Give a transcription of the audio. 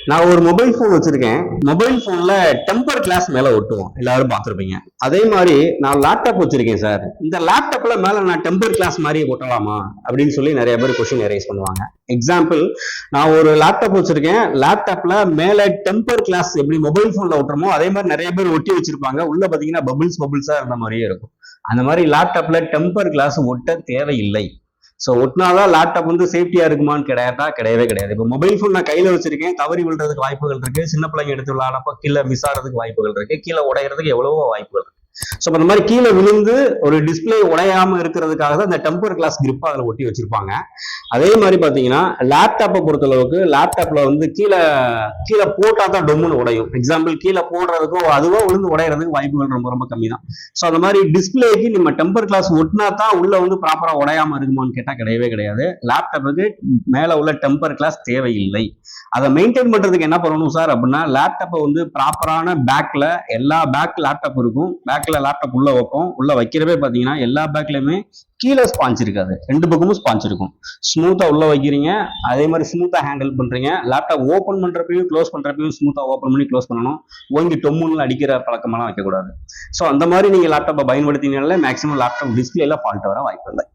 நான் ஒரு mobile phone வச்சிருக்கேன். மொபைல் ஃபோன்ல டெம்பர் கிளாஸ் மேல ஒட்டுவோம், எல்லாரும் பார்த்துருப்பீங்க. அதே மாதிரி நான் லேப்டாப் வச்சிருக்கேன் சார், இந்த லேப்டாப்ல மேல நான் டெம்பர் கிளாஸ் மாதிரி ஒட்டலாமா அப்படின்னு சொல்லி நிறைய பேர் கொஸ்டின் ரைஸ் பண்ணுவாங்க. எக்ஸாம்பிள், நான் ஒரு லேப்டாப் வச்சிருக்கேன். லேப்டாப்ல மேல டெம்பர் கிளாஸ் எப்படி மொபைல் போன்ல ஒட்டுறமோ அதே மாதிரி நிறைய பேர் ஒட்டி வச்சிருப்பாங்க. உள்ள பாத்தீங்கன்னா பபிள்ஸா இருந்த மாதிரியே இருக்கும். அந்த மாதிரி லேப்டாப்ல டெம்பர் கிளாஸ் ஒட்ட தேவையில்லை. ஸோ ஒட்டினாதான் லேப்டாப் வந்து சேஃப்டியா இருக்குமான்னு கிடையவே கிடையாது. இப்போ மொபைல் ஃபோன் நான் கையில வச்சிருக்கேன், தவறி விழுறதுக்கு வாய்ப்புகள் இருக்கு. சின்ன பிள்ளைங்க எடுத்து விளையாடப்ப கீழே மிஸ் ஆகிறதுக்கு வாய்ப்புகள் இருக்கு, கீழே உடையிறதுக்கு எவ்வளவோ வாய்ப்புகள் இருக்கு. ஸோ அந்த மாதிரி கீழே விழுந்து ஒரு டிஸ்பிளே உடையாம இருக்கிறதுக்காக தான் இந்த டெம்பர் கிளாஸ் கிரிப்பா அதில் ஒட்டி வச்சிருப்பாங்க. அதே மாதிரி பாத்தீங்கன்னா லேப்டாப்பை பொறுத்தளவுக்கு லேப்டாப்ல வந்து கீழே கீழே போட்டா தான் டொம்முன்னு உடையும். எக்ஸாம்பிள், கீழே போடுறதுக்கும் அதுவா விழுந்து உடையிறதுக்கு வாய்ப்புகள் ரொம்ப ரொம்ப கம்மி தான். ஸோ அந்த மாதிரி டிஸ்பிளேக்கு நம்ம டெம்பர் கிளாஸ் ஒட்டினா தான் உள்ள வந்து ப்ராப்பரா உடையாம இருக்குமான்னு கேட்டா கிடையவே கிடையாது. லேப்டாப்புக்கு மேல உள்ள டெம்பர் கிளாஸ் தேவையில்லை. அதை மெயின்டைன் பண்றதுக்கு என்ன பண்ணணும் சார் அப்படின்னா, லேப்டாப்பை வந்து ப்ராப்பரான பேக்ல எல்லா பேக் லேப்டாப் இருக்கும், பேக்ல லேப்டாப் உள்ள வைப்போம். உள்ள வைக்கிறவே பாத்தீங்கன்னா எல்லா பேக்லயுமே கீழே ஸ்பான்ச் இருக்காது, ரெண்டு பக்கமும் ஸ்பான்ச் இருக்கும். ஸ்மூத்தா உள்ள வைக்கிறீங்க, அதே மாதிரி ஸ்மூத்தா ஹேண்டில் பண்றீங்க. லேப்டாப் ஓப்பன் பண்றப்பையும் க்ளோஸ் பண்றப்பையும் ஸ்மூத்தா ஓப்பன் பண்ணி க்ளோஸ் பண்ணணும். ஓங்கி டொம்முன்னு அடிக்கிற பழக்கமெல்லாம் வைக்கக்கூடாது. ஸோ அந்த மாதிரி நீங்க லேப்டாப்பை பயன்படுத்தினால மேக்ஸிமம் லேப்டாப் டிஸ்பிளேல ஃபால்ட் வர வாய்ப்பு இல்லை.